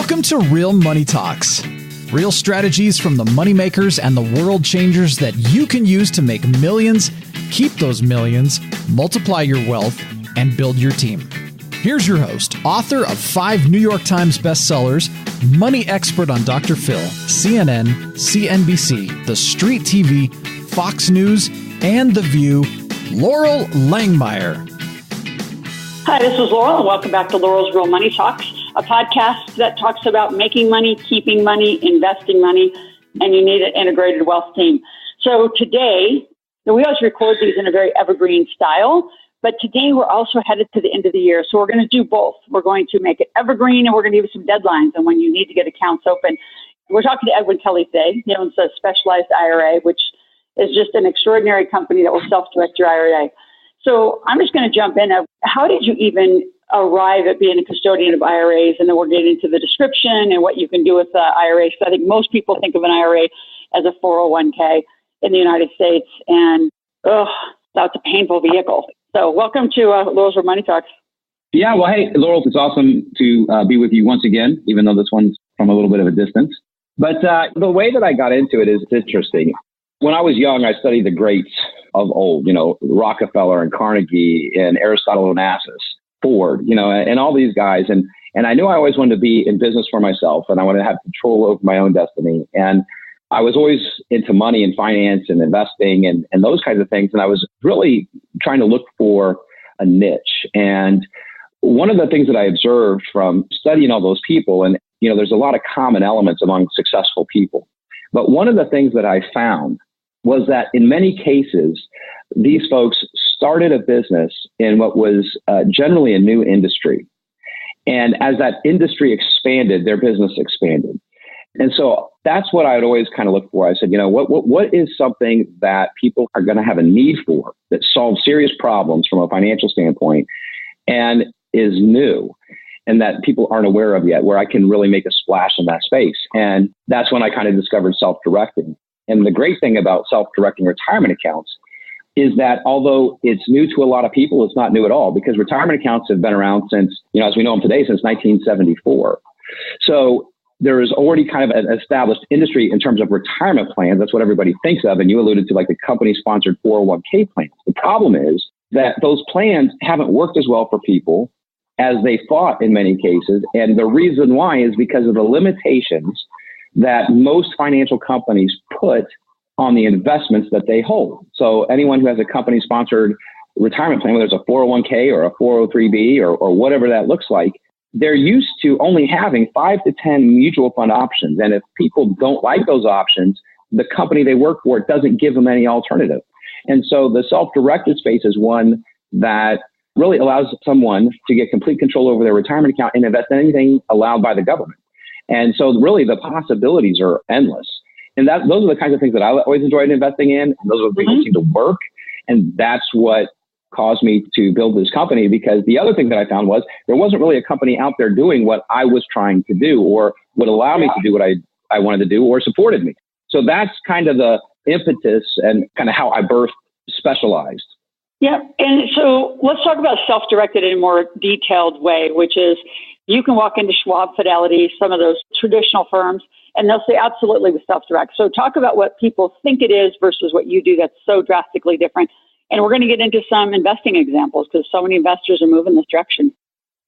Welcome to Real Money Talks. Real strategies from the moneymakers and the world changers that you can use to make millions, keep those millions, multiply your wealth, and build your team. Here's your host, author of 5 New York Times bestsellers, money expert on Dr. Phil, CNN, CNBC, The Street TV, Fox News, and The View, Loral Langemeier. Hi, this is Loral, and welcome back to Loral's Real Money Talks, a podcast that talks about making money, keeping money, investing money, and you need an integrated wealth team. So today, we always record these in a very evergreen style, but today we're also headed to the end of the year. So we're going to do both. We're going to make it evergreen, and we're going to give you some deadlines on when you need to get accounts open. We're talking to Edwin Kelly today. He owns a Specialized IRA, which is just an extraordinary company that will self-direct your IRA. So I'm just going to jump in. How did you even arrive at being a custodian of IRAs? And then we'll get into the description and what you can do with IRAs. So I think most people think of an IRA as a 401k in the United States. And that's a painful vehicle. So welcome to Loral's Real Money Talks. Yeah, well, hey, Laurel, it's awesome to be with you once again, even though this one's from a little bit of a distance. But the way that I got into it is interesting. When I was young, I studied the greats of old, Rockefeller and Carnegie and Aristotle Onassis, Ford, and all these guys. And I knew I always wanted to be in business for myself, and I wanted to have control over my own destiny. And I was always into money and finance and investing and those kinds of things. And I was really trying to look for a niche. And one of the things that I observed from studying all those people, and, there's a lot of common elements among successful people. But one of the things that I found was that in many cases, these folks started a business in what was generally a new industry. And as that industry expanded, their business expanded. And so that's what I would always kind of look for. I said, what is something that people are going to have a need for that solves serious problems from a financial standpoint and is new and that people aren't aware of yet, where I can really make a splash in that space. And that's when I kind of discovered self-directing. And the great thing about self-directing retirement accounts is that although it's new to a lot of people, it's not new at all, because retirement accounts have been around since, as we know them today, since 1974. So there is already kind of an established industry in terms of retirement plans. That's what everybody thinks of. And you alluded to like the company-sponsored 401k plans. The problem is that those plans haven't worked as well for people as they thought in many cases. And the reason why is because of the limitations that most financial companies put on the investments that they hold. So anyone who has a company-sponsored retirement plan, whether it's a 401k or a 403b or whatever that looks like, they're used to only having 5 to 10 mutual fund options. And if people don't like those options, the company they work for doesn't give them any alternative. And so the self-directed space is one that really allows someone to get complete control over their retirement account and invest in anything allowed by the government. And so really the possibilities are endless. And those are the kinds of things that I always enjoyed investing in. And those are the things that seem to work. And that's what caused me to build this company, because the other thing that I found was there wasn't really a company out there doing what I was trying to do or would allow me to do what I wanted to do or supported me. So that's kind of the impetus and kind of how I birthed Specialized. Yeah. And so let's talk about self-directed in a more detailed way, which is you can walk into Schwab, Fidelity, some of those traditional firms, and they'll say absolutely with self-direct. So talk about what people think it is versus what you do that's so drastically different. And we're going to get into some investing examples because so many investors are moving this direction.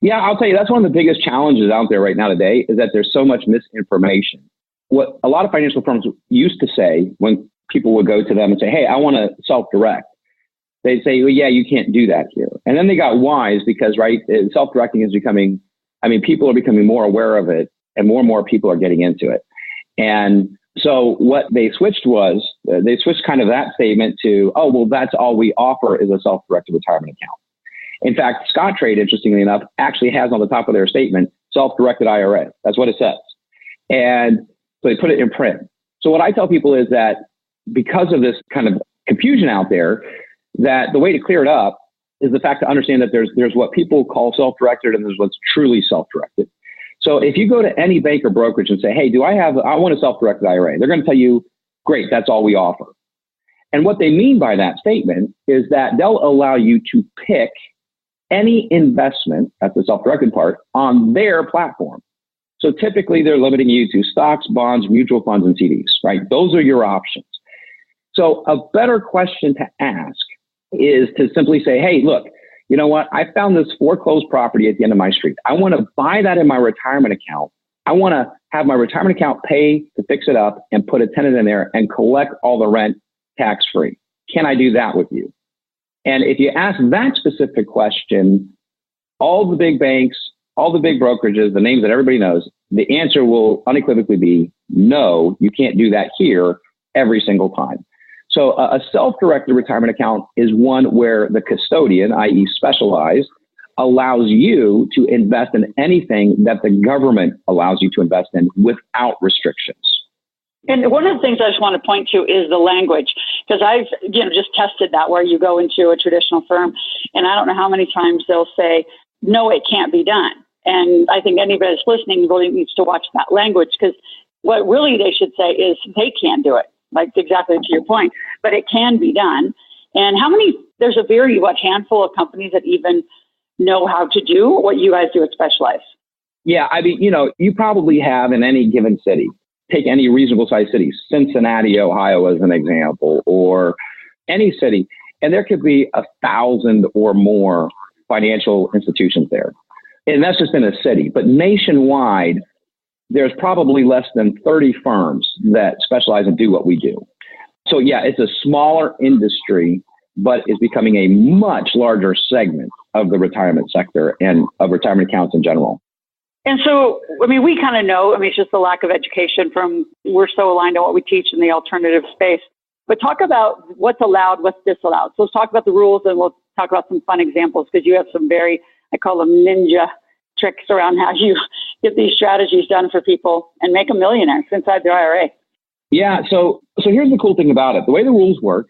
Yeah, I'll tell you, that's one of the biggest challenges out there right now today is that there's so much misinformation. What a lot of financial firms used to say when people would go to them and say, hey, I want to self-direct, they'd say, well, yeah, you can't do that here. And then they got wise because, self-directing is becoming, people are becoming more aware of it and more people are getting into it. And so what they switched was, they switched kind of that statement to, oh, well, that's all we offer is a self-directed retirement account. In fact, Scottrade, interestingly enough, actually has on the top of their statement, self-directed IRA. That's what it says. And so they put it in print. So what I tell people is that because of this kind of confusion out there, that the way to clear it up is the fact to understand that there's what people call self-directed and there's what's truly self-directed. So if you go to any bank or brokerage and say, hey, I want a self-directed IRA, they're going to tell you, great, that's all we offer. And what they mean by that statement is that they'll allow you to pick any investment, that's the self-directed part, on their platform. So typically they're limiting you to stocks, bonds, mutual funds, and CDs, right? Those are your options. So a better question to ask is to simply say, hey, look, you know what? I found this foreclosed property at the end of my street. I want to buy that in my retirement account. I want to have my retirement account pay to fix it up and put a tenant in there and collect all the rent tax-free. Can I do that with you? And if you ask that specific question, all the big banks, all the big brokerages, the names that everybody knows, the answer will unequivocally be no, you can't do that here every single time. So a self-directed retirement account is one where the custodian, i.e. Specialized, allows you to invest in anything that the government allows you to invest in without restrictions. And one of the things I just want to point to is the language, because I've just tested that where you go into a traditional firm, and I don't know how many times they'll say, no, it can't be done. And I think anybody that's listening really needs to watch that language, because what really they should say is they can't do it, like exactly to your point, but it can be done. And there's a very handful of companies that even know how to do what you guys do at Specialized. Yeah, I mean, you probably have in any given city, take any reasonable sized city, Cincinnati, Ohio as an example, or any city, and there could be 1,000 or more financial institutions there. And that's just in a city. But nationwide, there's probably less than 30 firms that specialize and do what we do. So yeah, it's a smaller industry, but it's becoming a much larger segment of the retirement sector and of retirement accounts in general. And so, we kind of know, it's just the lack of education we're so aligned on what we teach in the alternative space. But talk about what's allowed, what's disallowed. So let's talk about the rules, and we'll talk about some fun examples, because you have some I call them ninja tricks around how you get these strategies done for people and make them millionaires inside their IRA. Yeah. So here's the cool thing about it. The way the rules work,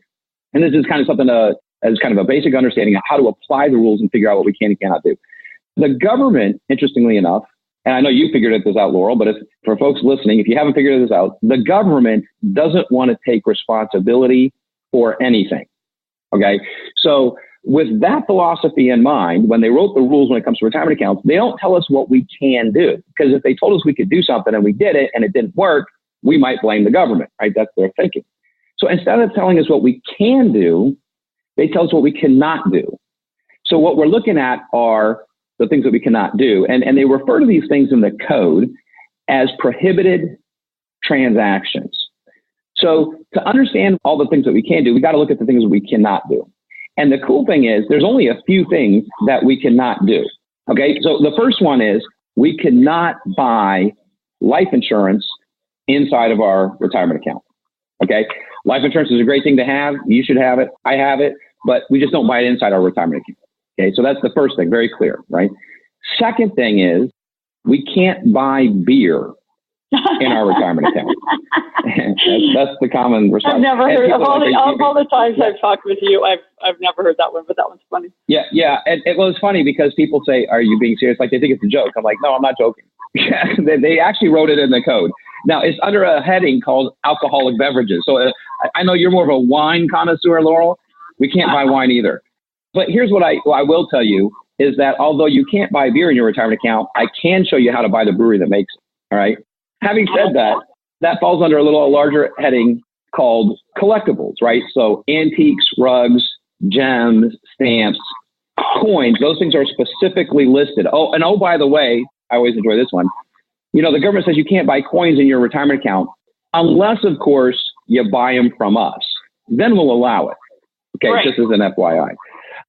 and this is kind of something as kind of a basic understanding of how to apply the rules and figure out what we can and cannot do. The government, interestingly enough, and I know you figured this out, Loral, but for folks listening, if you haven't figured this out, the government doesn't want to take responsibility for anything. Okay. So with that philosophy in mind, when they wrote the rules when it comes to retirement accounts, they don't tell us what we can do. Because if they told us we could do something and we did it and it didn't work, we might blame the government, right? That's their thinking. So instead of telling us what we can do, they tell us what we cannot do. So what we're looking at are the things that we cannot do. And they refer to these things in the code as prohibited transactions. So to understand all the things that we can do, we got to look at the things that we cannot do. And the cool thing is there's only a few things that we cannot do. Okay. So the first one is we cannot buy life insurance inside of our retirement account. Okay. Life insurance is a great thing to have. You should have it. I have it, but we just don't buy it inside our retirement account. Okay. So that's the first thing. Very clear, right? Second thing is we can't buy beer in our retirement account. that's the common response. I've never heard of all the times I've talked with you. I've never heard that one, but that one's funny. Yeah. And it was funny because people say, "Are you being serious?" Like they think it's a joke. I'm like, no, I'm not joking. They actually wrote it in the code. Now it's under a heading called alcoholic beverages. So I know you're more of a wine connoisseur, Loral. We can't buy wine either. But here's what I will tell you is that although you can't buy beer in your retirement account, I can show you how to buy the brewery that makes it. All right. Having said that, that falls under a little larger heading called collectibles, right? So antiques, rugs, gems, stamps, coins, those things are specifically listed. Oh, by the way, I always enjoy this one. The government says you can't buy coins in your retirement account unless, of course, you buy them from us. Then we'll allow it. Okay, right. Just as an FYI.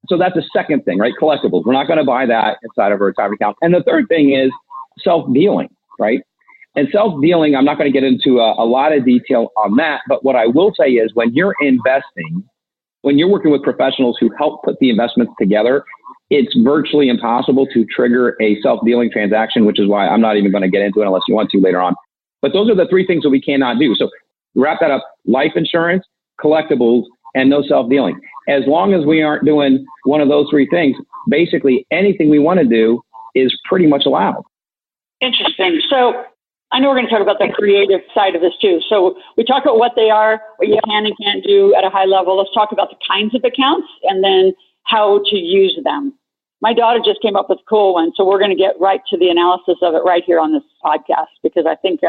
So that's the second thing, right? Collectibles. We're not going to buy that inside of a retirement account. And the third thing is self-dealing, right? And self-dealing, I'm not going to get into a lot of detail on that. But what I will say is when you're investing, when you're working with professionals who help put the investments together, it's virtually impossible to trigger a self-dealing transaction, which is why I'm not even going to get into it unless you want to later on. But those are the three things that we cannot do. So wrap that up: life insurance, collectibles, and no self-dealing. As long as we aren't doing one of those three things, basically anything we want to do is pretty much allowed. Interesting. So I know we're going to talk about the creative side of this too. So we talked about what they are, what you can and can't do at a high level. Let's talk about the kinds of accounts and then how to use them. My daughter just came up with a cool one, so we're going to get right to the analysis of it right here on this podcast, because I think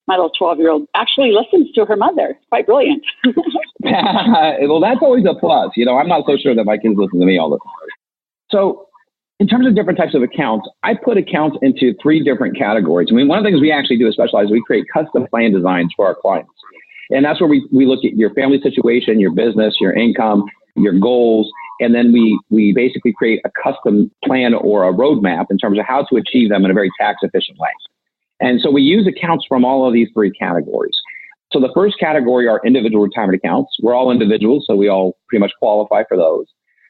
my little 12-year-old actually listens to her mother. It's quite brilliant. Well, that's always a plus. I'm not so sure that my kids listen to me all the time. So in terms of different types of accounts, I put accounts into 3 different categories. I mean, one of the things we actually do at Specialized, we create custom plan designs for our clients. And that's where we look at your family situation, your business, your income, your goals, and then we basically create a custom plan or a roadmap in terms of how to achieve them in a very tax efficient way. And so we use accounts from all of these 3 categories. So the first category are individual retirement accounts. We're all individuals, so we all pretty much qualify for those.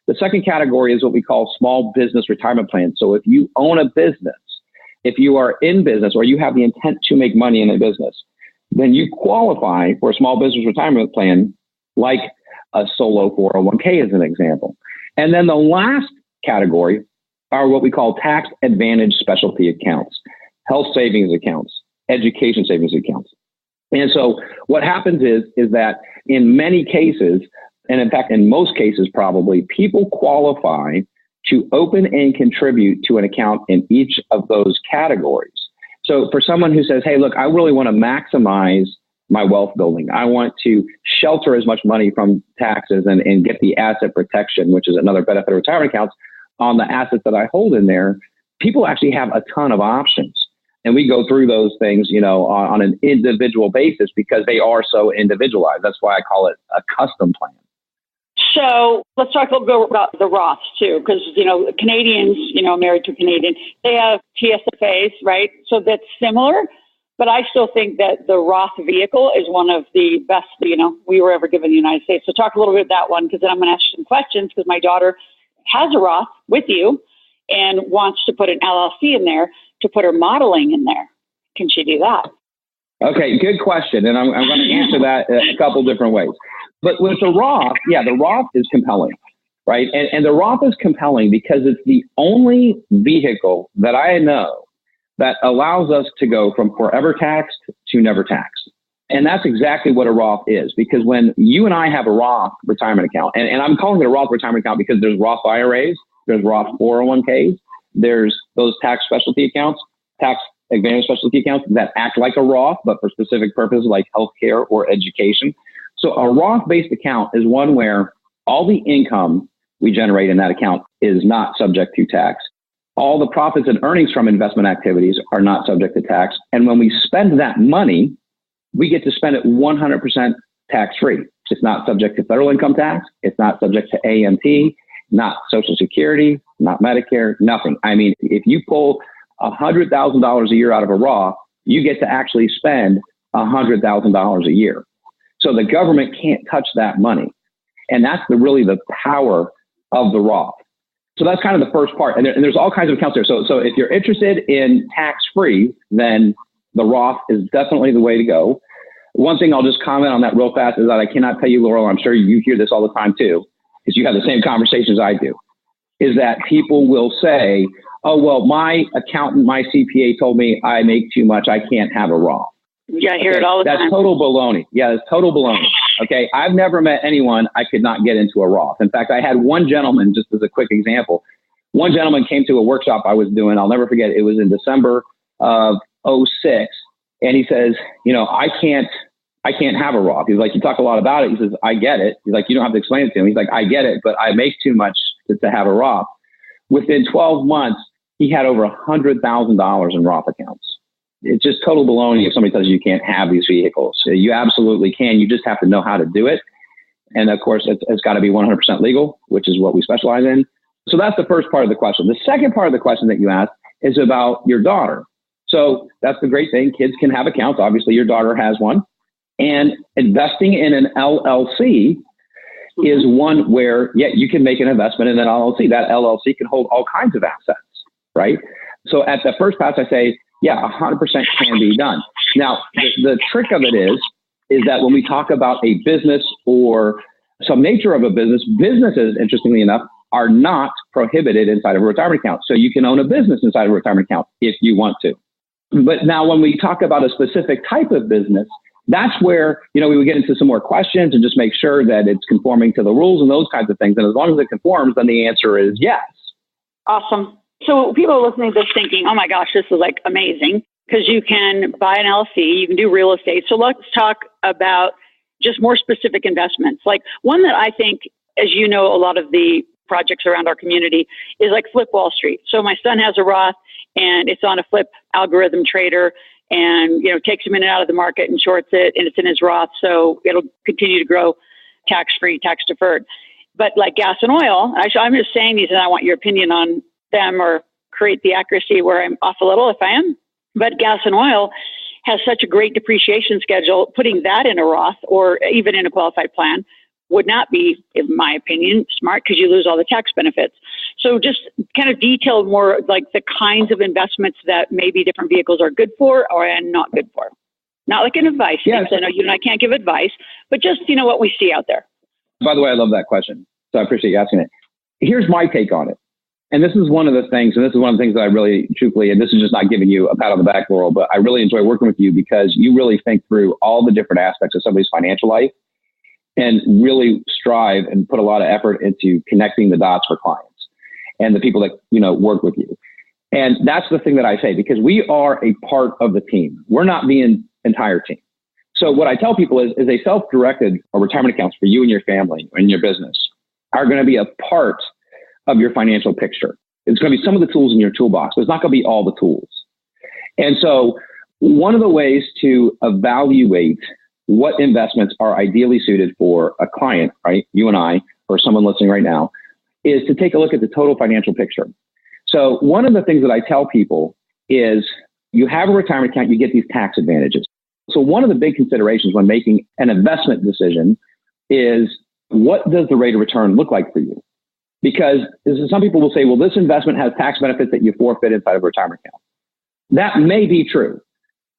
The second category is what we call small business retirement plans. So if you own a business, if you are in business or you have the intent to make money in a business, then you qualify for a small business retirement plan like a solo 401k as an example. And then the last category are what we call tax advantage specialty accounts, health savings accounts, education savings accounts. And so what happens is that in many cases, and in fact, in most cases, probably people qualify to open and contribute to an account in each of those categories. So for someone who says, hey, look, I really want to maximize my wealth building. I want to shelter as much money from taxes and get the asset protection, which is another benefit of retirement accounts, on the assets that I hold in there. People actually have a ton of options. And we go through those things, on an individual basis because they are so individualized. That's why I call it a custom plan. So let's talk a little bit about the Roths too, because, Canadians, married to a Canadian, they have TSFAs, right? So that's similar. But I still think that the Roth vehicle is one of the best, we were ever given in the United States. So talk a little bit about that one, because then I'm going to ask you some questions, because my daughter has a Roth with you and wants to put an LLC in there to put her modeling in there. Can she do that? Okay, good question. And I'm going to answer that a couple different ways. But with the Roth, the Roth is compelling, right? And the Roth is compelling because it's the only vehicle that I know that allows us to go from forever taxed to never taxed. And that's exactly what a Roth is, because when you and I have a Roth retirement account, and I'm calling it a Roth retirement account because there's Roth IRAs, there's Roth 401ks, there's those tax specialty accounts, tax advantage specialty accounts that act like a Roth, but for specific purposes like healthcare or education. So a Roth-based account is one where all the income we generate in that account is not subject to tax. All the profits and earnings from investment activities are not subject to tax. And when we spend that money, we get to spend it 100% tax-free. It's not subject to federal income tax. It's not subject to AMT, not Social Security, not Medicare, nothing. I mean, if you pull $100,000 a year out of a Roth, you get to actually spend $100,000 a year. So the government can't touch that money. And that's really the power of the Roth. So that's kind of the first part. And there's all kinds of accounts there. So if you're interested in tax-free, then the Roth is definitely the way to go. One thing I'll just comment on that real fast is that I cannot tell you, Loral, I'm sure you hear this all the time too, because you have the same conversations I do, is that people will say, oh, well, my accountant, my CPA told me I make too much, I can't have a Roth. Yeah, I hear it all the time. That's total baloney. Yeah, that's total baloney. Okay, I've never met anyone I could not get into a Roth. In fact, I had one gentleman, just as a quick example, one gentleman came to a workshop I was doing. I'll never forget. It was in December of 2006. And he says, I can't have a Roth. He's like, you talk a lot about it. He says, I get it. He's like, you don't have to explain it to him. He's like, I get it, but I make too much to have a Roth. Within 12 months, he had over $100,000 in Roth accounts. It's just total baloney if somebody tells you can't have these vehicles. You absolutely can. You just have to know how to do it. And of course, it's got to be 100% legal, which is what we specialize in. So that's the first part of the question. The second part of the question that you asked is about your daughter. So that's the great thing. Kids can have accounts. Obviously, your daughter has one. And investing in an LLC is one where, you can make an investment in an LLC. That LLC can hold all kinds of assets, right? So at the first pass, I say, 100% can be done. Now, the trick of it is that when we talk about a business or some nature of a business, businesses, interestingly enough, are not prohibited inside of a retirement account. So you can own a business inside of a retirement account if you want to. But now when we talk about a specific type of business, that's where, we would get into some more questions and just make sure that it's conforming to the rules and those kinds of things. And as long as it conforms, then the answer is yes. Awesome. So people are listening to this thinking, oh my gosh, this is like amazing because you can buy an LLC, you can do real estate. So let's talk about just more specific investments. Like one that I think, as you know, a lot of the projects around our community is like Flip Wall Street. So my son has a Roth and it's on a flip algorithm trader and, takes him in and out of the market and shorts it and it's in his Roth. So it'll continue to grow tax-free, tax-deferred. But like gas and oil, I'm just saying these and I want your opinion on them or create the accuracy where I'm off a little if I am. But gas and oil has such a great depreciation schedule. Putting that in a Roth or even in a qualified plan would not be, in my opinion, smart because you lose all the tax benefits. So just kind of detail more like the kinds of investments that maybe different vehicles are good for or and not good for. Not like an advice. Yes. I know you and I can't give advice, but just, what we see out there. By the way, I love that question. So I appreciate you asking it. Here's my take on it. And this is one of the things, and this is one of the things that I really truthfully, and this is just not giving you a pat on the back, Loral, but I really enjoy working with you because you really think through all the different aspects of somebody's financial life and really strive and put a lot of effort into connecting the dots for clients and the people that, work with you. And that's the thing that I say, because we are a part of the team. We're not the entire team. So what I tell people is a self-directed retirement accounts for you and your family and your business are going to be a part of your financial picture. It's going to be some of the tools in your toolbox, but it's not going to be all the tools. And so one of the ways to evaluate what investments are ideally suited for a client, right? You and I, or someone listening right now, is to take a look at the total financial picture. So one of the things that I tell people is you have a retirement account, you get these tax advantages. So one of the big considerations when making an investment decision is what does the rate of return look like for you? Because some people will say, well, this investment has tax benefits that you forfeit inside of a retirement account. That may be true,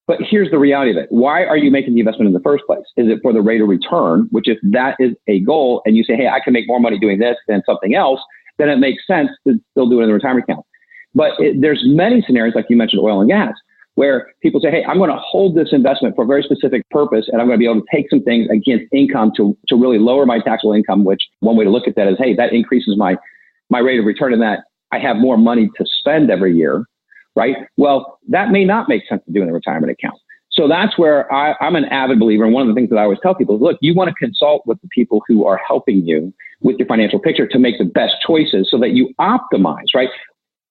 but here's the reality of it. Why are you making the investment in the first place? Is it for the rate of return, which if that is a goal and you say, hey, I can make more money doing this than something else, then it makes sense to still do it in the retirement account. But there's many scenarios, like you mentioned, oil and gas, where people say, hey, I'm going to hold this investment for a very specific purpose, and I'm going to be able to take some things against income to really lower my taxable income, which one way to look at that is, hey, that increases my rate of return in that I have more money to spend every year, right? Well, that may not make sense to do in a retirement account. So that's where I'm an avid believer. And one of the things that I always tell people is, look, you want to consult with the people who are helping you with your financial picture to make the best choices so that you optimize, right?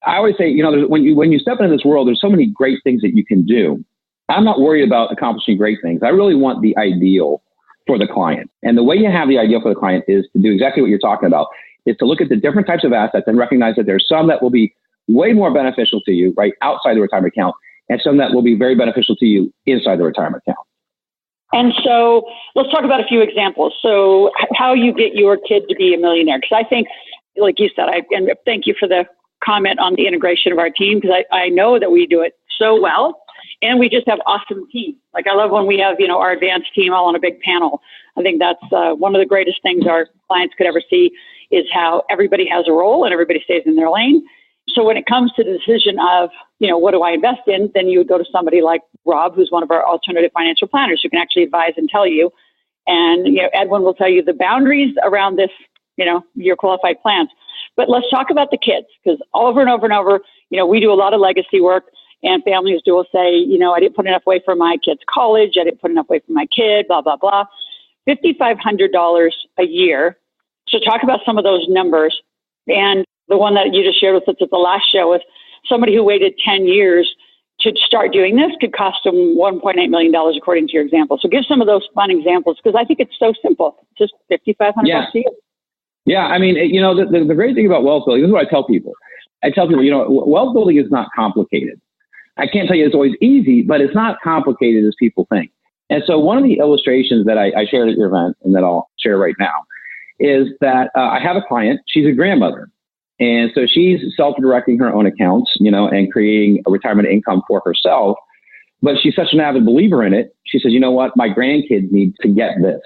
I always say, when you step into this world, there's so many great things that you can do. I'm not worried about accomplishing great things. I really want the ideal for the client. And the way you have the ideal for the client is to do exactly what you're talking about, is to look at the different types of assets and recognize that there's some that will be way more beneficial to you, right, outside the retirement account, and some that will be very beneficial to you inside the retirement account. And so let's talk about a few examples. So how you get your kid to be a millionaire. Because I think, like you said, and thank you for the comment on the integration of our team, because I know that we do it so well, and we just have awesome teams. Like I love when we have, our advanced team all on a big panel. I think that's one of the greatest things our clients could ever see is how everybody has a role and everybody stays in their lane. So when it comes to the decision of, what do I invest in, then you would go to somebody like Rob, who's one of our alternative financial planners who can actually advise and tell you. And, Edwin will tell you the boundaries around this, your qualified plans. But let's talk about the kids, because over and over and over, we do a lot of legacy work, and families will say, I didn't put enough away for my kid's college. I didn't put enough away for my kid, blah, blah, blah. $5,500 a year. So talk about some of those numbers. And the one that you just shared with us at the last show was somebody who waited 10 years to start doing this could cost them $1.8 million, according to your example. So give some of those fun examples, because I think it's so simple. Just $5,500 a year. Yeah, I mean, the great thing about wealth building, this is what I tell people. Wealth building is not complicated. I can't tell you it's always easy, but it's not complicated as people think. And so one of the illustrations that I shared at your event, and that I'll share right now, is that I have a client. She's a grandmother. And so she's self-directing her own accounts, and creating a retirement income for herself. But she's such an avid believer in it. She says, you know what, my grandkids need to get this.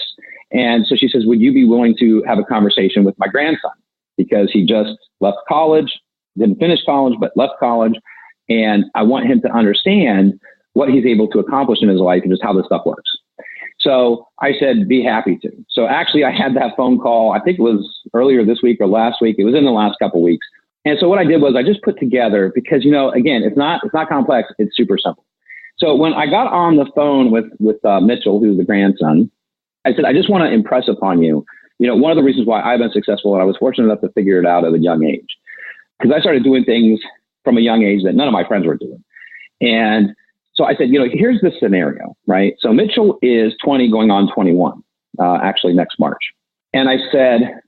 And so she says, would you be willing to have a conversation with my grandson? Because he just left college, didn't finish college, but left college. And I want him to understand what he's able to accomplish in his life and just how this stuff works. So I said, be happy to. So actually, I had that phone call, I think it was earlier this week or last week. It was in the last couple of weeks. And so what I did was I just put together, because, again, it's not complex. It's super simple. So when I got on the phone with Mitchell, who's the grandson, I said, I just want to impress upon you, one of the reasons why I've been successful, and I was fortunate enough to figure it out at a young age, because I started doing things from a young age that none of my friends were doing. And so I said, here's the scenario, right? So Mitchell is 20 going on 21, actually next March. And I said,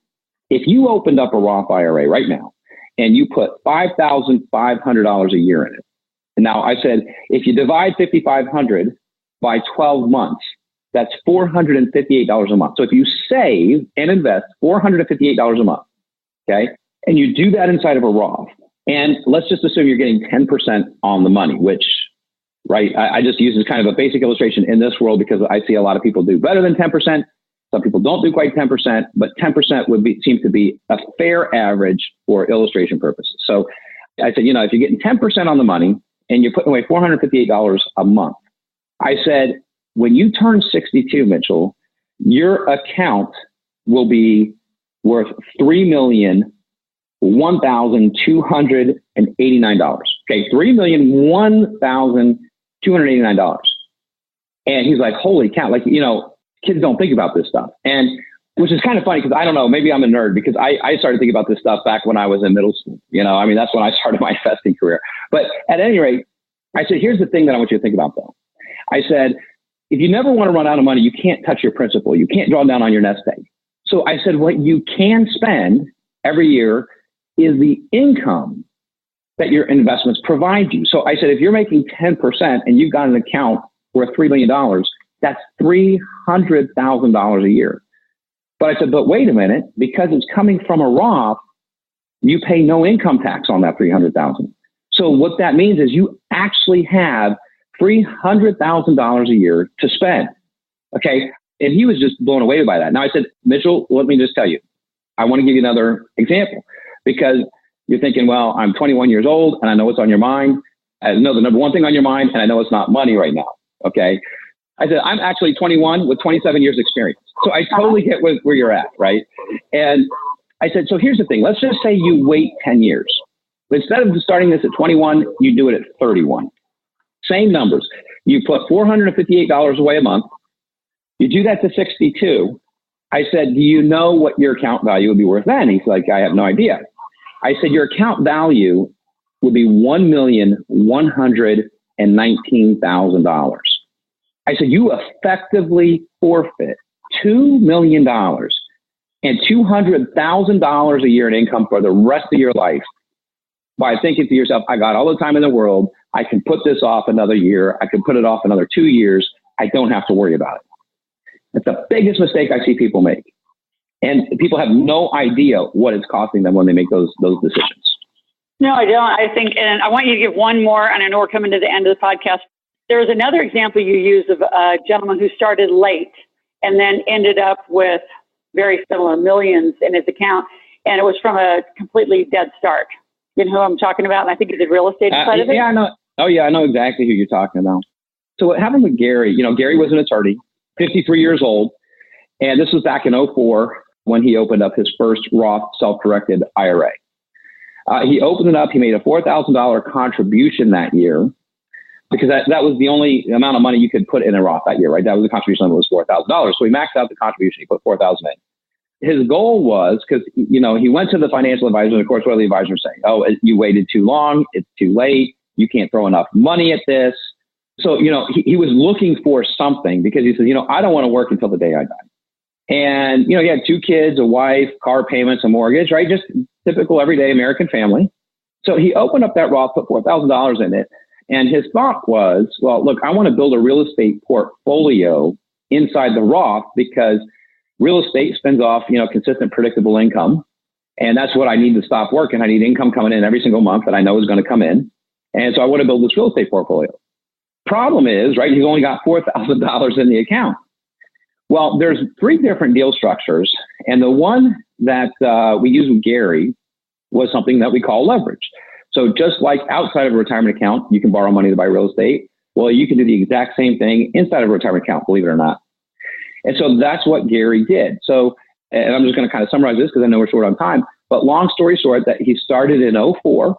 if you opened up a Roth IRA right now and you put $5,500 a year in it, and now I said, if you divide $5,500 by 12 months, that's $458 a month. So if you save and invest $458 a month, okay, and you do that inside of a Roth, and let's just assume you're getting 10% on the money, which, right, I just use as kind of a basic illustration in this world because I see a lot of people do better than 10%. Some people don't do quite 10%, but 10% seems to be a fair average for illustration purposes. So I said, if you're getting 10% on the money and you're putting away $458 a month, I said, when you turn 62, Mitchell, your account will be worth $3,001,289. Okay, $3,001,289. And he's like, holy cow! Like, kids don't think about this stuff, and which is kind of funny because I don't know, maybe I'm a nerd because I started thinking about this stuff back when I was in middle school. That's when I started my investing career. But at any rate, I said, here's the thing that I want you to think about, though. I said, if you never want to run out of money, you can't touch your principal. You can't draw down on your nest egg. So I said, what you can spend every year is the income that your investments provide you. So I said, if you're making 10% and you've got an account worth $3 million, that's $300,000 a year. But I said, but wait a minute, because it's coming from a Roth, you pay no income tax on that $300,000. So what that means is you actually have $300,000 a year to spend. Okay. And he was just blown away by that. Now I said, Mitchell, let me just tell you, I want to give you another example because you're thinking, well, I'm 21 years old and I know what's on your mind. I know the number one thing on your mind, and I know it's not money right now. Okay. I said, I'm actually 21 with 27 years experience. So I totally get where you're at. Right. And I said, so here's the thing. Let's just say you wait 10 years. Instead of starting this at 21, you do it at 31. Same numbers. You put $458 away a month. You do that to 62. I said, do you know what your account value would be worth then? He's like, I have no idea. I said, your account value would be $1,119,000. I said, you effectively forfeit $2 million and $200,000 a year in income for the rest of your life by thinking to yourself, I got all the time in the world. I can put this off another year. I can put it off another 2 years. I don't have to worry about it. It's the biggest mistake I see people make. And people have no idea what it's costing them when they make those decisions. No, I don't. I think, and I want you to give one more, and I know we're coming to the end of the podcast. There's another example you use of a gentleman who started late and then ended up with very similar millions in his account. And it was from a completely dead start. You know who I'm talking about? And I think he did real estate inside of it. Yeah, I know. Oh, yeah, I know exactly who you're talking about. So what happened with Gary, Gary was an attorney, 53 years old. And this was back in 2004 when he opened up his first Roth self-directed IRA. He opened it up. He made a $4,000 contribution that year because that was the only amount of money you could put in a Roth that year, right? That was the contribution limit was $4,000. So he maxed out the contribution. He put $4,000 in. His goal was, because, he went to the financial advisor, and of course, what do the advisors say? Oh, you waited too long. It's too late. You can't throw enough money at this. So, he was looking for something because he said, I don't want to work until the day I die. And, he had 2 kids, a wife, car payments, a mortgage, right? Just typical everyday American family. So he opened up that Roth, put $4,000 in it. And his thought was, well, look, I want to build a real estate portfolio inside the Roth because real estate spins off, consistent, predictable income. And that's what I need to stop working. I need income coming in every single month that I know is going to come in. And so I want to build this real estate portfolio. Problem is, right, he's only got $4,000 in the account. Well, there's 3 different deal structures. And the one that we use with Gary was something that we call leverage. So just like outside of a retirement account, you can borrow money to buy real estate. Well, you can do the exact same thing inside of a retirement account, believe it or not. And so that's what Gary did. So And I'm just going to kind of summarize this because I know we're short on time. But long story short, that he started in 2004,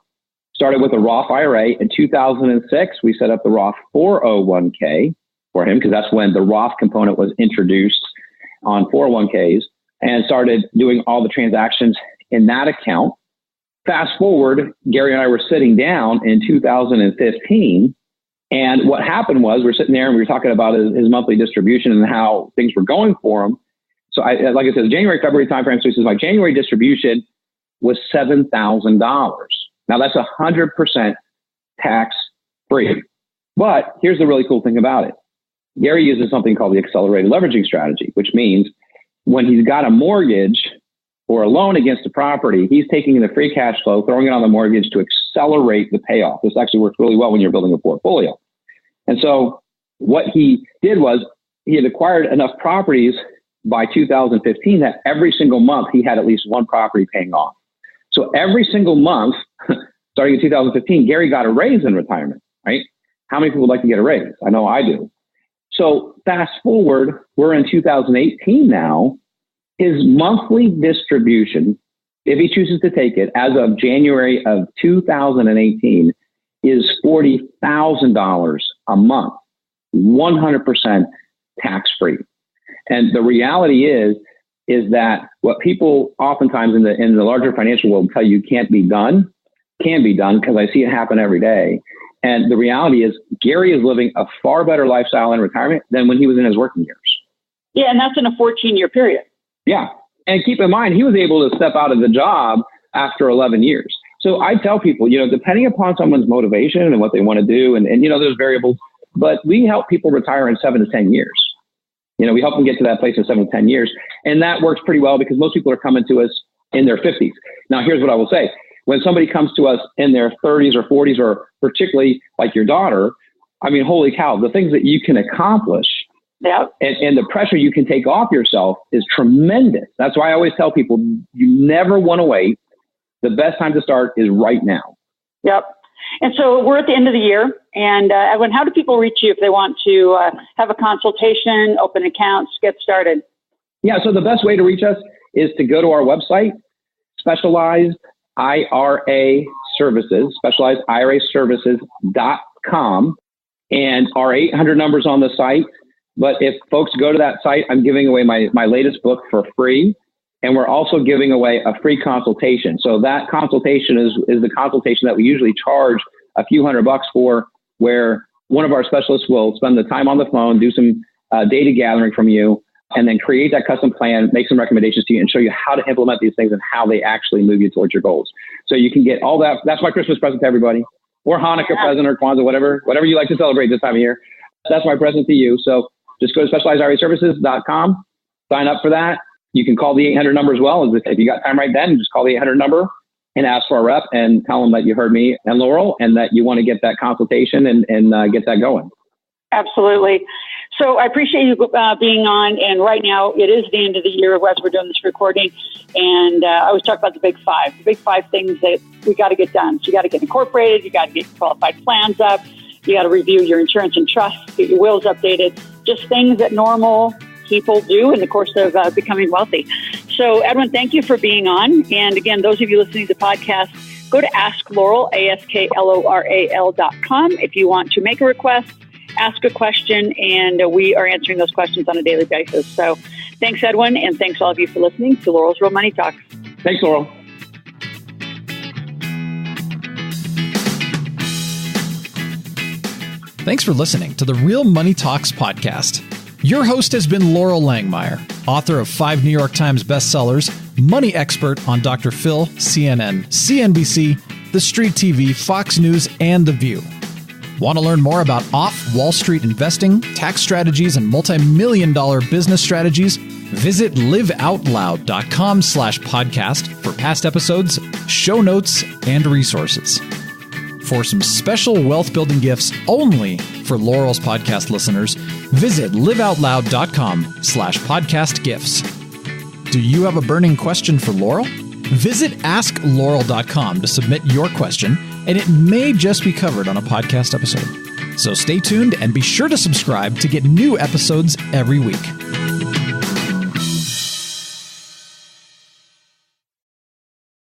started with a Roth IRA. In 2006, we set up the Roth 401k for him because that's when the Roth component was introduced on 401ks, and started doing all the transactions in that account. Fast forward, Gary and I were sitting down in 2015. And what happened was we're sitting there and we were talking about his monthly distribution and how things were going for him. So like I said, January, February timeframe. So he says my January distribution was $7,000. Now that's 100% tax free. But here's the really cool thing about it. Gary uses something called the accelerated leveraging strategy, which means when he's got a mortgage or a loan against a property, he's taking the free cash flow, throwing it on the mortgage to accelerate the payoff. This actually works really well when you're building a portfolio. And so what he did was he had acquired enough properties by 2015 that every single month he had at least one property paying off. So every single month, starting in 2015, Gary got a raise in retirement, right? How many people would like to get a raise? I know I do. So fast forward, we're in 2018 now. His monthly distribution, if he chooses to take it, as of January of 2018, is $40,000 a month, 100% tax-free. And the reality is that what people oftentimes in the larger financial world tell you can't be done, can be done, because I see it happen every day. And the reality is Gary is living a far better lifestyle in retirement than when he was in his working years. Yeah, and that's in a 14-year period. Yeah. And keep in mind, he was able to step out of the job after 11 years. So I tell people, depending upon someone's motivation and what they want to do, and there's variables, but we help people retire in 7 to 10 years. We help them get to that place in 7 to 10 years. And that works pretty well because most people are coming to us in their 50s. Now, here's what I will say. When somebody comes to us in their 30s or 40s, or particularly like your daughter, I mean, holy cow, the things that you can accomplish. Yep. And the pressure you can take off yourself is tremendous. That's why I always tell people, you never want to wait. The best time to start is right now. Yep. And so we're at the end of the year. And Edwin, how do people reach you if they want to have a consultation, open accounts, get started? Yeah, so the best way to reach us is to go to our website, Specialized IRA Services, Specialized IRA Services.com. And our 800 numbers on the site. But if folks go to that site, I'm giving away my latest book for free. And we're also giving away a free consultation. So that consultation is the consultation that we usually charge a few $100 for, where one of our specialists will spend the time on the phone, do some data gathering from you, and then create that custom plan, make some recommendations to you, and show you how to implement these things and how they actually move you towards your goals. So you can get all that. That's my Christmas present to everybody, or Hanukkah present, or Kwanzaa, whatever you like to celebrate this time of year. That's my present to you. So just go to specializediraservices.com, sign up for that. You can call the 800 number as well. If you got time right then, just call the 800 number and ask for a rep and tell them that you heard me and Loral and that you want to get that consultation and get that going. Absolutely. So I appreciate you being on. And right now it is the end of the year as we're doing this recording. And I always talk about the big five things that we got to get done. So you got to get incorporated. You got to get qualified plans up. You got to review your insurance and trust, get your wills updated, just things that normal people do in the course of becoming wealthy. So, Edwin, thank you for being on. And again, those of you listening to the podcast, go to Ask Loral, AskLoral.com if you want to make a request, ask a question, and we are answering those questions on a daily basis. So thanks, Edwin, and thanks all of you for listening to Loral's Real Money Talks. Thanks, Loral. Thanks for listening to the Real Money Talks podcast. Your host has been Loral Langmeyer, author of 5 New York Times bestsellers, money expert on Dr. Phil, CNN, CNBC, The Street TV, Fox News, and The View. Want to learn more about off-Wall Street investing, tax strategies, and multi-million-dollar business strategies? Visit liveoutloud.com/podcast for past episodes, show notes, and resources. For some special wealth-building gifts only for Loral's podcast listeners, visit liveoutloud.com/podcast gifts. Do you have a burning question for Loral? Visit askloral.com to submit your question, and it may just be covered on a podcast episode. So stay tuned and be sure to subscribe to get new episodes every week.